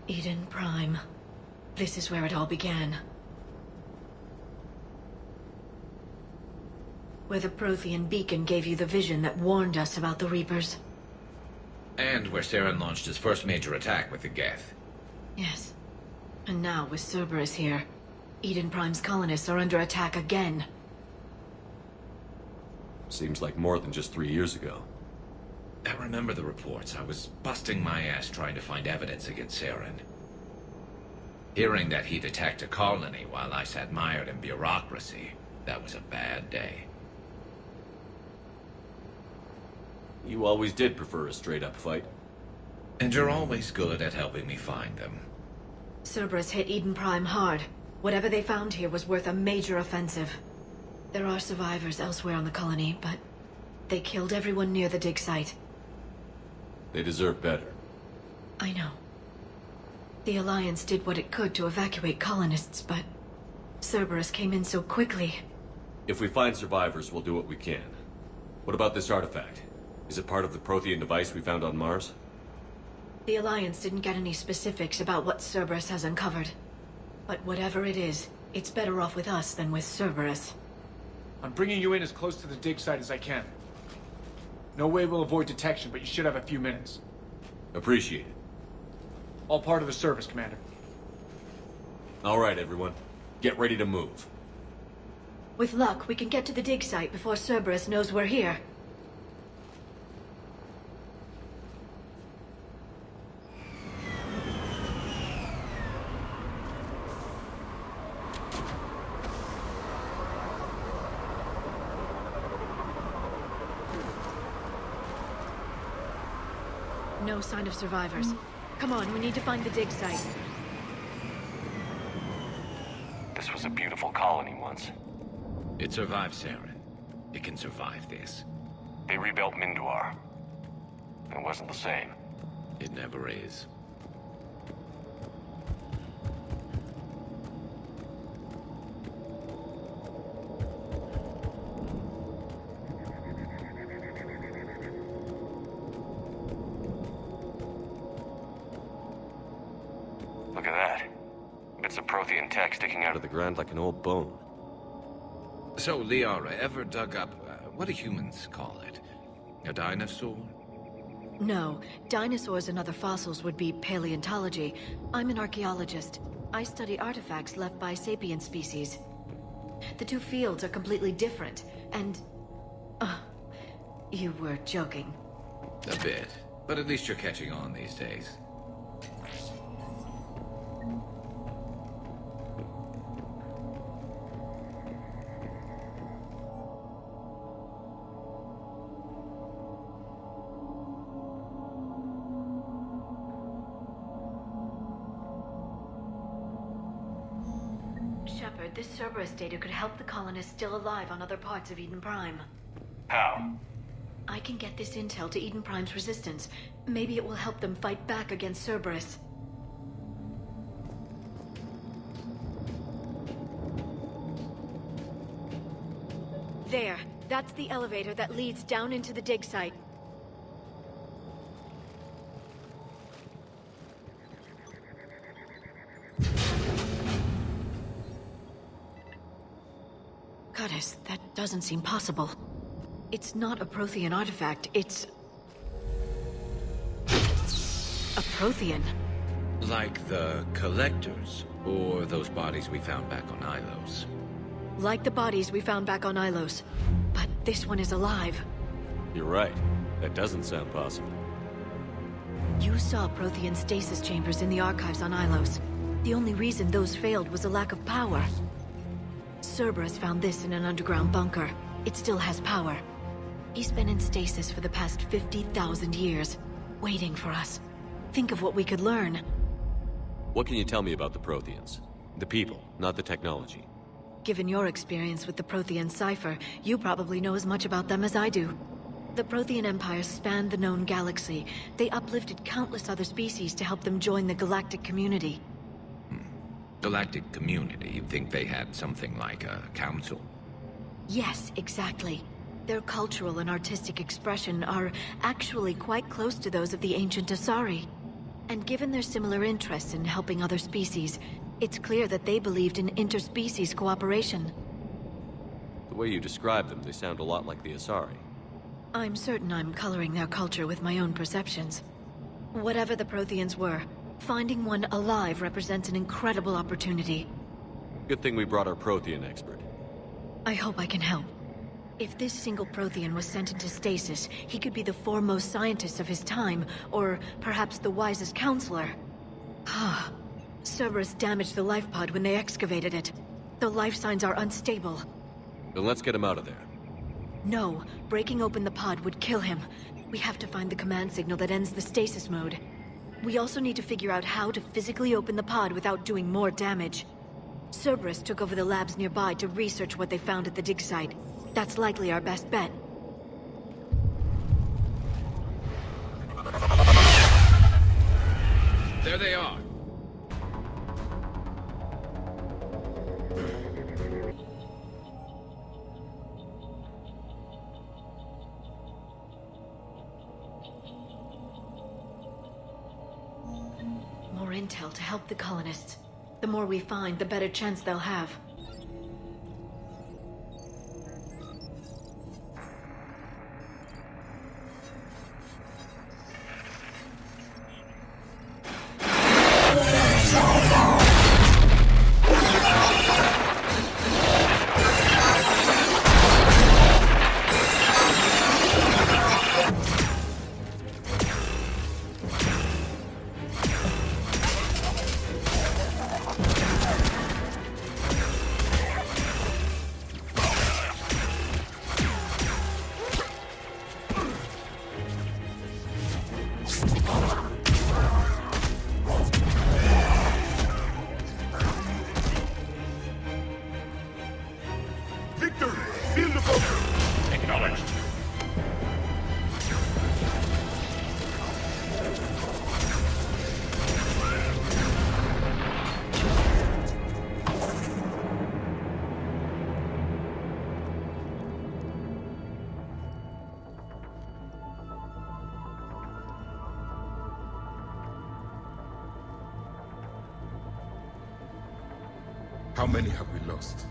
Eden Prime. This is where it all began. Where the Prothean beacon gave you the vision that warned us about the Reapers. And where Saren launched his first major attack with the Geth. Yes. And now, with Cerberus here, Eden Prime's colonists are under attack again. Seems like more than just 3 years ago. I remember the reports. I was busting my ass trying to find evidence against Saren. Hearing that he'd attacked a colony while I sat mired in bureaucracy, that was a bad day. You always did prefer a straight-up fight. And you're always good at helping me find them. Cerberus hit Eden Prime hard. Whatever they found here was worth a major offensive. There are survivors elsewhere on the colony, but they killed everyone near the dig site. They deserve better. I know. The Alliance did what it could to evacuate colonists, but Cerberus came in so quickly. If we find survivors, we'll do what we can. What about this artifact? Is it part of the Prothean device we found on Mars? The Alliance didn't get any specifics about what Cerberus has uncovered. But whatever it is, it's better off with us than with Cerberus. I'm bringing you in as close to the dig site as I can. No way we'll avoid detection, but you should have a few minutes. Appreciate it. All part of the service, Commander. All right, everyone. Get ready to move. With luck, we can get to the dig site before Cerberus knows we're here. No sign of survivors. Come on, we need to find the dig site. This was a beautiful colony once. It survived Saren. It can survive this. They rebuilt Minduar. It wasn't the same. It never is. Look at that. Bits of Prothean tech sticking out of the ground like an old bone. So, Liara, ever dug up, what do humans call it? A dinosaur? No, dinosaurs and other fossils would be paleontology. I'm an archaeologist. I study artifacts left by sapient species. The two fields are completely different, and... you were joking. A bit. But at least you're catching on these days. Shepard, this Cerberus data could help the colonists still alive on other parts of Eden Prime. How? I can get this intel to Eden Prime's resistance. Maybe it will help them fight back against Cerberus. There. That's the elevator that leads down into the dig site. Goddess, that doesn't seem possible. It's not a Prothean artifact, it's... a Prothean. Like the Collectors, or those bodies we found back on Ilos. Like the bodies we found back on Ilos. But this one is alive. You're right. That doesn't sound possible. You saw Prothean stasis chambers in the archives on Ilos. The only reason those failed was a lack of power. Cerberus found this in an underground bunker. It still has power. He's been in stasis for the past 50,000 years, waiting for us. Think of what we could learn. What can you tell me about the Protheans? The people, not the technology. Given your experience with the Prothean cipher, you probably know as much about them as I do. The Prothean Empire spanned the known galaxy. They uplifted countless other species to help them join the galactic community. Galactic community? You'd think they had something like a council? Yes, exactly. Their cultural and artistic expression are actually quite close to those of the ancient Asari. And given their similar interests in helping other species, it's clear that they believed in interspecies cooperation. The way you describe them, they sound a lot like the Asari. I'm certain I'm coloring their culture with my own perceptions. Whatever the Protheans were, finding one alive represents an incredible opportunity. Good thing we brought our Prothean expert. I hope I can help. If this single Prothean was sent into stasis, he could be the foremost scientist of his time, or perhaps the wisest counselor. Ah, Cerberus damaged the life pod when they excavated it. The life signs are unstable. Then let's get him out of there. No, breaking open the pod would kill him. We have to find the command signal that ends the stasis mode. We also need to figure out how to physically open the pod without doing more damage. Cerberus took over the labs nearby to research what they found at the dig site. That's likely our best bet. There they are. More intel to help the colonists. The more we find, the better chance they'll have. How many have we lost?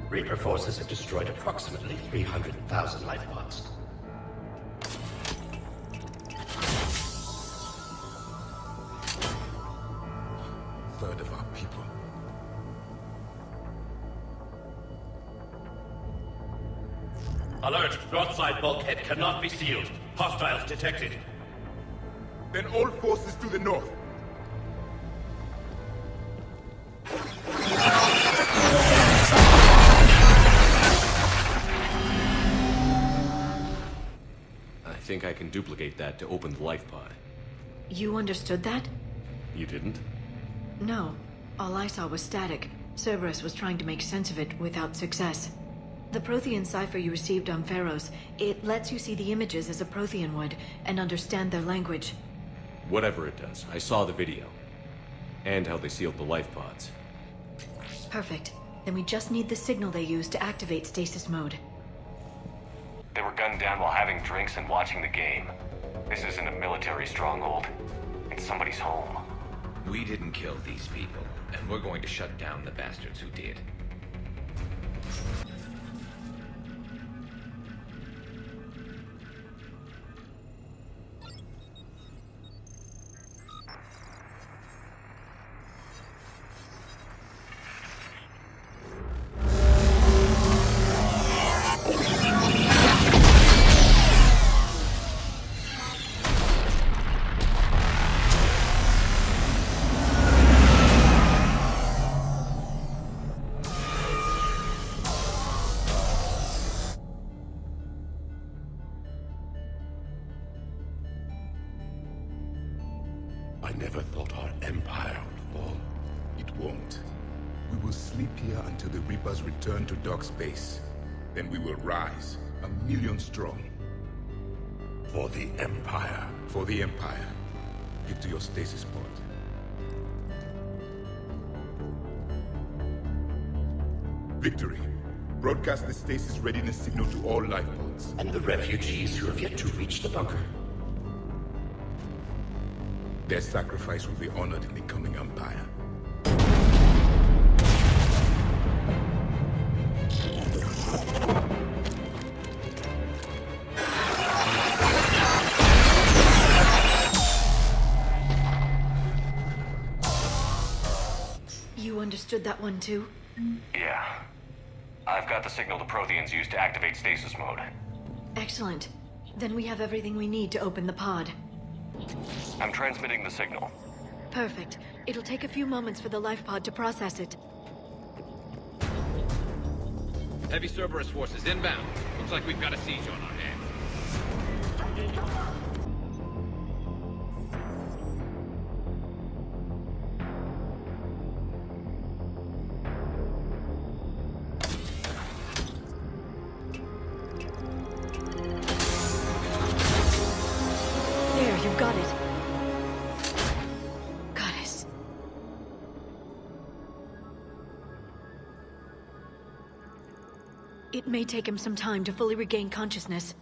Reaper forces have destroyed approximately 300,000 life pods. Third of our people. Alert! Broadside bulkhead cannot be sealed. Hostiles detected. Then all forces to the north. I think I can duplicate that to open the life pod. You understood that? You didn't? No. All I saw was static. Cerberus was trying to make sense of it without success. The Prothean cipher you received on Pharos, it lets you see the images as a Prothean would, and understand their language. Whatever it does, I saw the video. And how they sealed the life pods. Perfect. Then we just need the signal they used to activate stasis mode. They were gunned down while having drinks and watching the game. This isn't a military stronghold. It's somebody's home. We didn't kill these people, and we're going to shut down the bastards who did. I never thought our empire would fall. It won't. We will sleep here until the Reapers return to dock space. Then we will rise, 1,000,000 strong. For the Empire. For the Empire. Get to your stasis pod. Victory. Broadcast the stasis readiness signal to all life pods. And the refugees who have yet to reach the bunker. Their sacrifice will be honored in the coming Empire. You understood that one too? Yeah. I've got the signal the Protheans used to activate stasis mode. Excellent. Then we have everything we need to open the pod. I'm transmitting the signal. Perfect. It'll take a few moments for the life pod to process it. Heavy Cerberus forces inbound. Looks like we've got a siege on our hands. There, you've got it. Goddess. It may take him some time to fully regain consciousness.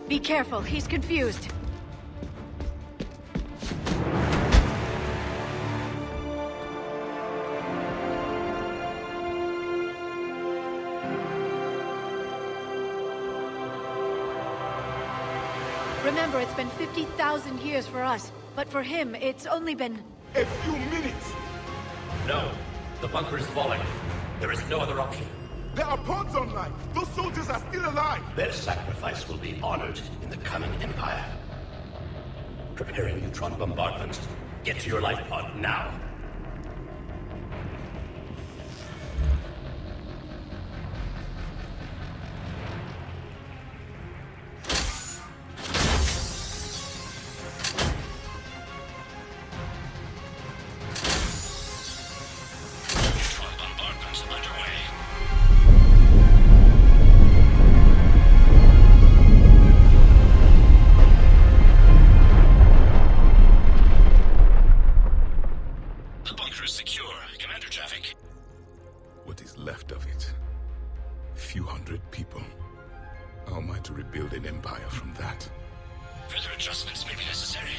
Be careful, he's confused. Remember, it's been 50,000 years for us, but for him, it's only been... A few minutes! No. The bunker is falling. There is no other option. There are pods online! Those soldiers are still alive! Their sacrifice will be honored in the coming Empire. Preparing neutron bombardment. Get to your life pod now. Neutron bombardment underway. The bunker is secure. Commander traffic. What is left of it? A few hundred people. How am I to rebuild an empire from that? Further adjustments may be necessary.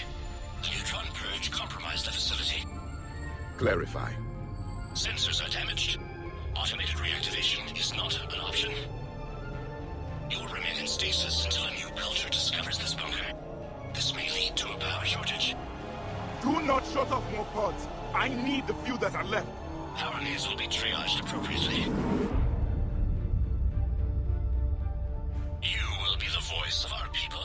The neutron purge compromised the facility. Clarify. Sensors are damaged. Automated reactivation is not an option. You will remain in stasis until a new culture discovers this bunker. This may lead to a power shortage. Do not shut off more pods! I need the few that are left! Power needs will be triaged appropriately. You will be the voice of our people.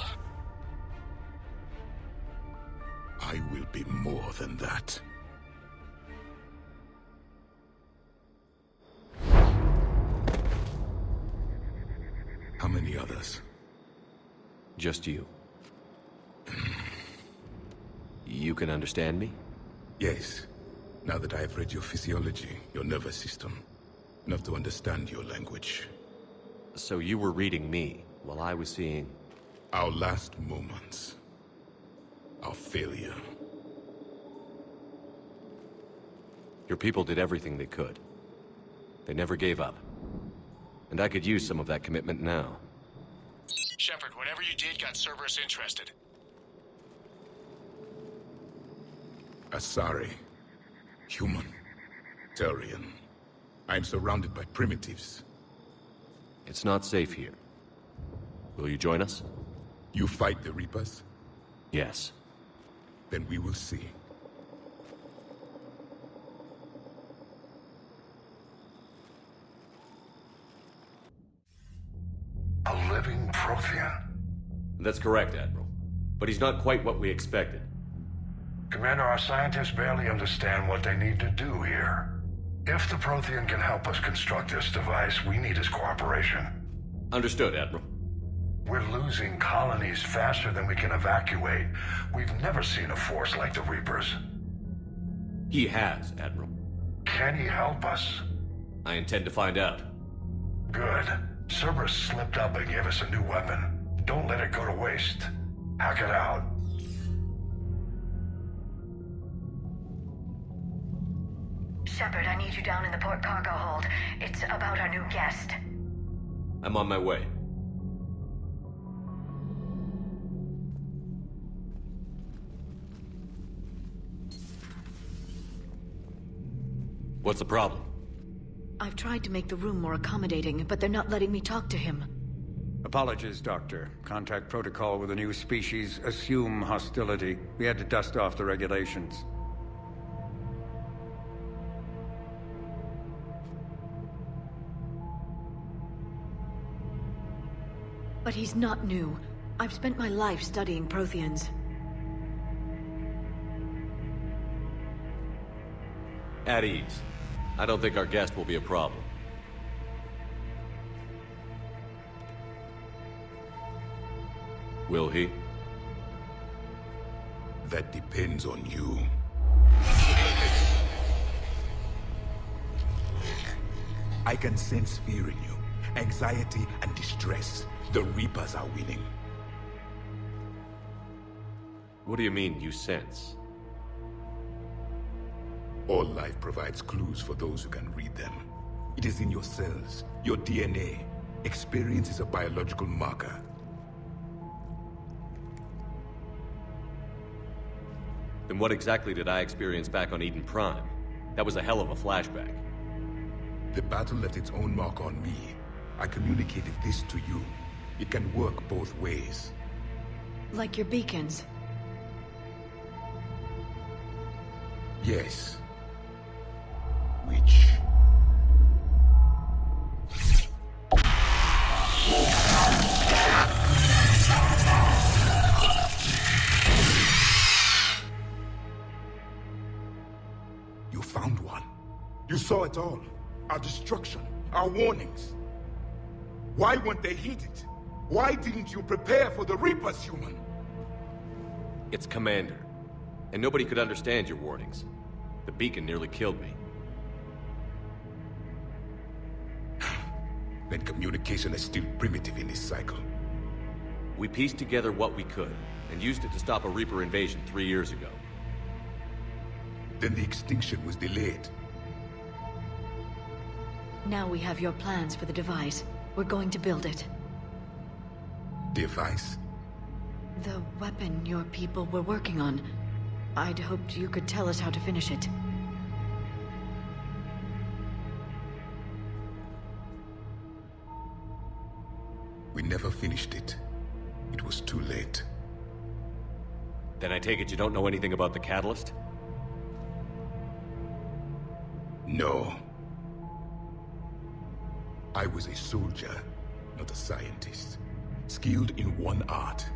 I will be more than that. How many others? Just you. You can understand me? Yes. Now that I have read your physiology, your nervous system, enough to understand your language. So you were reading me, while I was seeing... Our last moments. Our failure. Your people did everything they could. They never gave up. And I could use some of that commitment now. Shepard, whatever you did got Cerberus interested. Asari. Human. Turian. I'm surrounded by primitives. It's not safe here. Will you join us? You fight the Reapers? Yes. Then we will see. A living Prothean? That's correct, Admiral. But he's not quite what we expected. Commander, our scientists barely understand what they need to do here. If the Prothean can help us construct this device, we need his cooperation. Understood, Admiral. We're losing colonies faster than we can evacuate. We've never seen a force like the Reapers. He has, Admiral. Can he help us? I intend to find out. Good. Cerberus slipped up and gave us a new weapon. Don't let it go to waste. Hack it out. Shepard, I need you down in the port cargo hold. It's about our new guest. I'm on my way. What's the problem? I've tried to make the room more accommodating, but they're not letting me talk to him. Apologies, Doctor. Contact protocol with a new species. Assume hostility. We had to dust off the regulations. But he's not new. I've spent my life studying Protheans. At ease. I don't think our guest will be a problem. Will he? That depends on you. I can sense fear in you, anxiety and distress. The Reapers are winning. What do you mean, you sense? All life provides clues for those who can read them. It is in your cells, your DNA. Experience is a biological marker. Then what exactly did I experience back on Eden Prime? That was a hell of a flashback. The battle left its own mark on me. I communicated this to you. It can work both ways. Like your beacons. Yes. Which... You found one. You saw it all. Our destruction, our warnings. Why weren't they heeded? Why didn't you prepare for the Reapers, human? It's Commander. And nobody could understand your warnings. The beacon nearly killed me. Then communication is still primitive in this cycle. We pieced together what we could, and used it to stop a Reaper invasion 3 years ago. Then the extinction was delayed. Now we have your plans for the device. We're going to build it. Device? The weapon your people were working on. I'd hoped you could tell us how to finish it. We never finished it. It was too late. Then I take it you don't know anything about the catalyst? No. I was a soldier, not a scientist. Skilled in one art,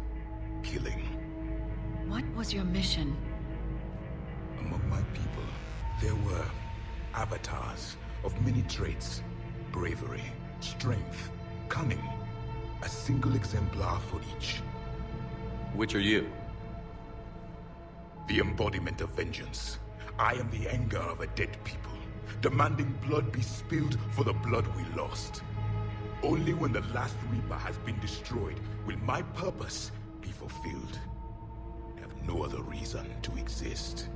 killing. What was your mission? Among my people, there were avatars of many traits. Bravery, strength, cunning. A single exemplar for each. Which are you? The embodiment of vengeance. I am the anger of a dead people, demanding blood be spilled for the blood we lost. Only when the last Reaper has been destroyed will my purpose be fulfilled. I have no other reason to exist.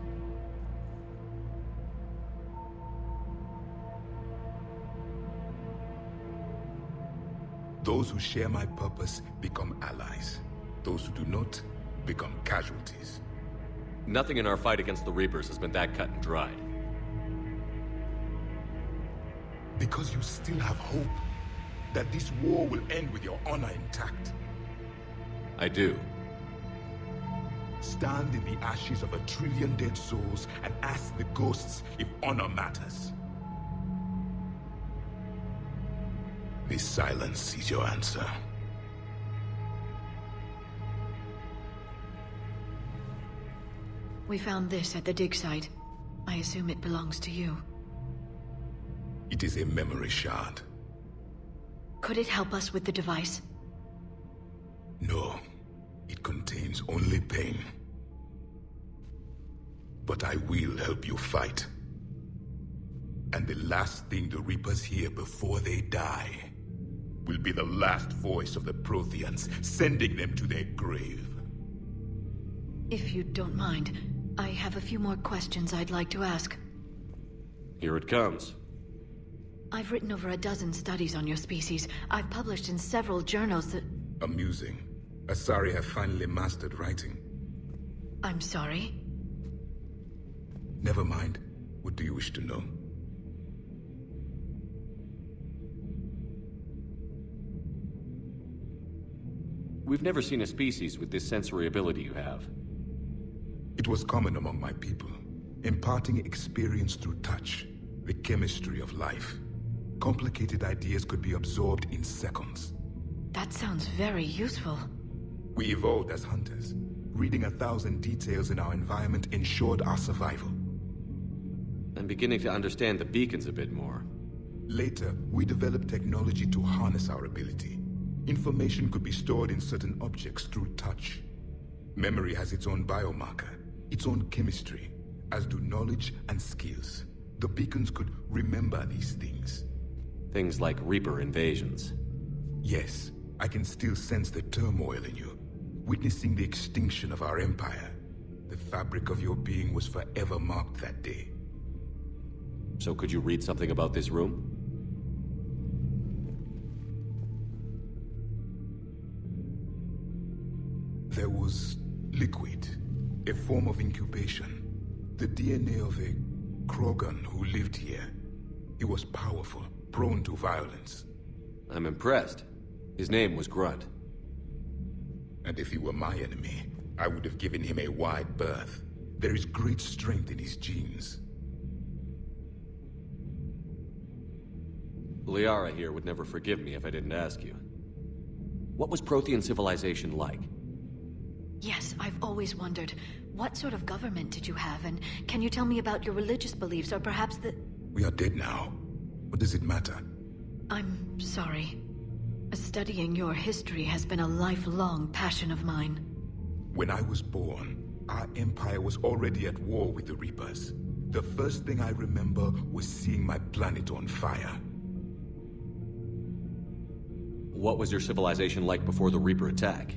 Those who share my purpose become allies. Those who do not become casualties. Nothing in our fight against the Reapers has been that cut and dried. Because you still have hope that this war will end with your honor intact. I do. Stand in the ashes of 1 trillion dead souls and ask the ghosts if honor matters. This silence is your answer. We found this at the dig site. I assume it belongs to you. It is a memory shard. Could it help us with the device? No, it contains only pain. But I will help you fight. And the last thing the Reapers hear before they die will be the last voice of the Protheans, sending them to their grave. If you don't mind, I have a few more questions I'd like to ask. Here it comes. I've written over a dozen studies on your species. I've published in several journals that... Amusing. Asari have finally mastered writing. I'm sorry? Never mind. What do you wish to know? We've never seen a species with this sensory ability you have. It was common among my people, imparting experience through touch, the chemistry of life. Complicated ideas could be absorbed in seconds. That sounds very useful. We evolved as hunters. Reading 1,000 details in our environment ensured our survival. I'm beginning to understand the beacons a bit more. Later, we developed technology to harness our ability. Information could be stored in certain objects through touch. Memory has its own biomarker, its own chemistry, as do knowledge and skills. The beacons could remember these things. Things like Reaper invasions. Yes, I can still sense the turmoil in you, witnessing the extinction of our empire. The fabric of your being was forever marked that day. So could you read something about this room? There was liquid, a form of incubation. The DNA of a Krogan who lived here. He was powerful, prone to violence. I'm impressed. His name was Grunt. And if he were my enemy, I would have given him a wide berth. There is great strength in his genes. Liara here would never forgive me if I didn't ask you. What was Prothean civilization like? Yes, I've always wondered, what sort of government did you have, and can you tell me about your religious beliefs, or perhaps the... We are dead now. What does it matter? I'm sorry. Studying your history has been a lifelong passion of mine. When I was born, our empire was already at war with the Reapers. The first thing I remember was seeing my planet on fire. What was your civilization like before the Reaper attack?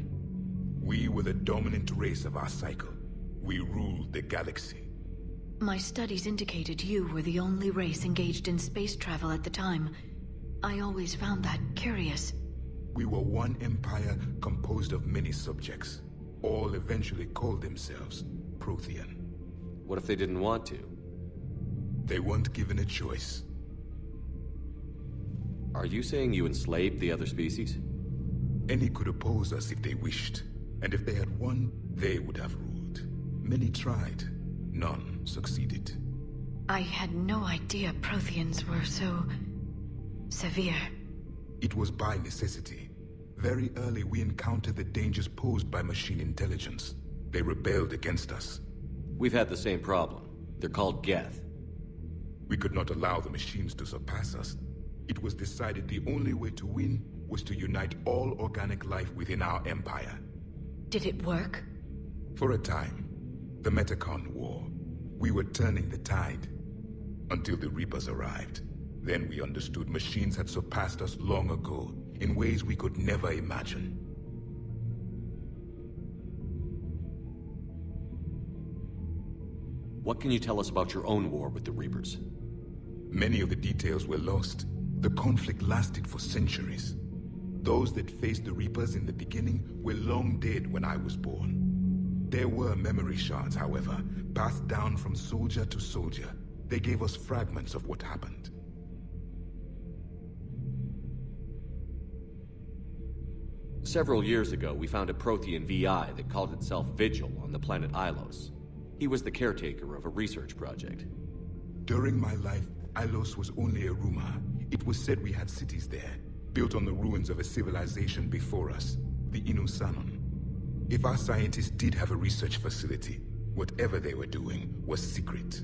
We were the dominant race of our cycle. We ruled the galaxy. My studies indicated you were the only race engaged in space travel at the time. I always found that curious. We were one empire composed of many subjects. All eventually called themselves Prothean. What if they didn't want to? They weren't given a choice. Are you saying you enslaved the other species? Any could oppose us if they wished. And if they had won, they would have ruled. Many tried. None succeeded. I had no idea Protheans were so... severe. It was by necessity. Very early we encountered the dangers posed by machine intelligence. They rebelled against us. We've had the same problem. They're called Geth. We could not allow the machines to surpass us. It was decided the only way to win was to unite all organic life within our empire. Did it work? For a time. The Metacon War. We were turning the tide. Until the Reapers arrived. Then we understood machines had surpassed us long ago, in ways we could never imagine. What can you tell us about your own war with the Reapers? Many of the details were lost. The conflict lasted for centuries. Those that faced the Reapers in the beginning were long dead when I was born. There were memory shards, however, passed down from soldier to soldier. They gave us fragments of what happened. Several years ago, we found a Prothean VI that called itself Vigil on the planet Ilos. He was the caretaker of a research project. During my life, Ilos was only a rumor. It was said we had cities there, built on the ruins of a civilization before us, the Inusanon. If our scientists did have a research facility, whatever they were doing was secret.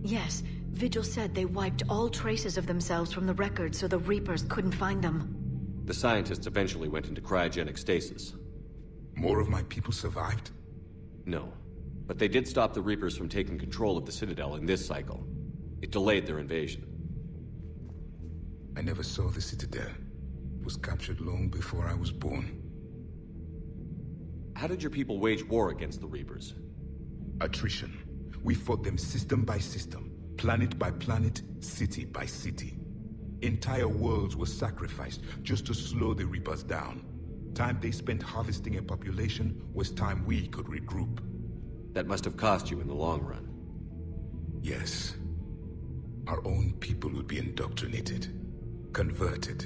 Yes, Vigil said they wiped all traces of themselves from the records so the Reapers couldn't find them. The scientists eventually went into cryogenic stasis. More of my people survived? No. But they did stop the Reapers from taking control of the Citadel in this cycle. It delayed their invasion. I never saw the Citadel. It was captured long before I was born. How did your people wage war against the Reapers? Attrition. We fought them system by system, planet by planet, city by city. Entire worlds were sacrificed just to slow the Reapers down. Time they spent harvesting a population was time we could regroup. That must have cost you in the long run. Yes. Our own people would be indoctrinated, converted,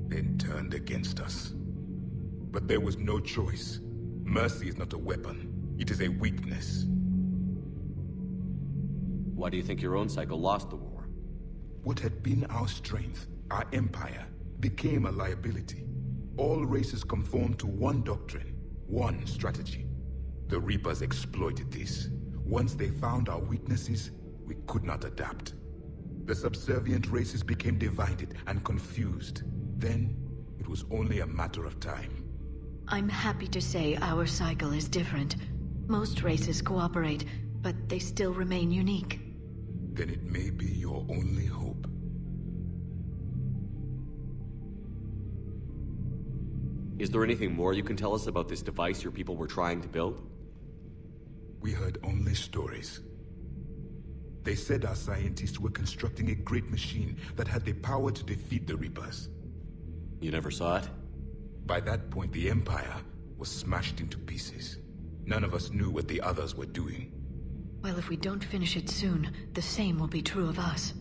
then turned against us. But there was no choice. Mercy is not a weapon. It is a weakness. Why do you think your own cycle lost the war? What had been our strength, our empire, became a liability. All races conformed to one doctrine, one strategy. The Reapers exploited this. Once they found our weaknesses, we could not adapt. The subservient races became divided and confused. Then, it was only a matter of time. I'm happy to say our cycle is different. Most races cooperate, but they still remain unique. Then it may be your only hope. Is there anything more you can tell us about this device your people were trying to build? We heard only stories. They said our scientists were constructing a great machine that had the power to defeat the Reapers. You never saw it? By that point, the Empire was smashed into pieces. None of us knew what the others were doing. Well, if we don't finish it soon, the same will be true of us.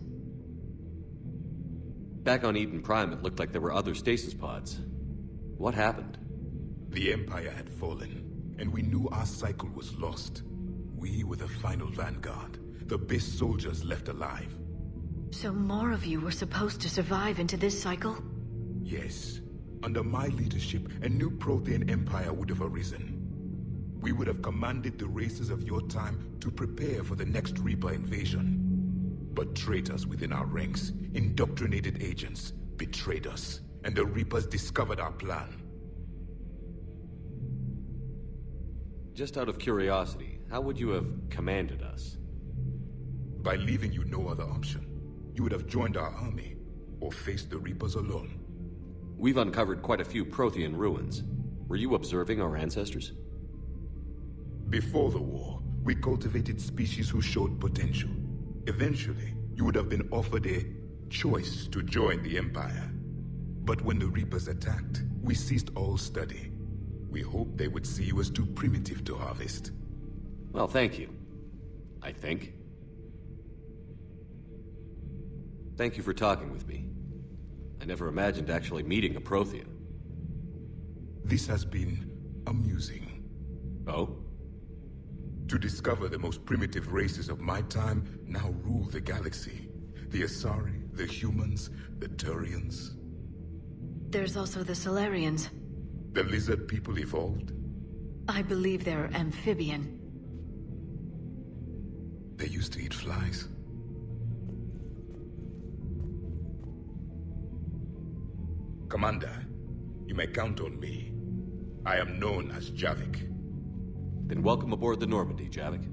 Back on Eden Prime, it looked like there were other stasis pods. What happened? The Empire had fallen, and we knew our cycle was lost. We were the final vanguard, the best soldiers left alive. So more of you were supposed to survive into this cycle? Yes. Under my leadership, a new Prothean empire would have arisen. We would have commanded the races of your time to prepare for the next Reaper invasion. But traitors within our ranks, indoctrinated agents, betrayed us, and the Reapers discovered our plan. Just out of curiosity, how would you have commanded us? By leaving you no other option. You would have joined our army, or faced the Reapers alone. We've uncovered quite a few Prothean ruins. Were you observing our ancestors? Before the war, we cultivated species who showed potential. Eventually, you would have been offered a choice to join the Empire. But when the Reapers attacked, we ceased all study. We hoped they would see you as too primitive to harvest. Well, thank you. I think. Thank you for talking with me. I never imagined actually meeting a Prothean. This has been amusing. Oh? To discover the most primitive races of my time now rule the galaxy. The Asari, the humans, the Turians. There's also the Solarians. The lizard people evolved? I believe they're amphibian. They used to eat flies. Commander, you may count on me. I am known as Javik. Then welcome aboard the Normandy, Javik.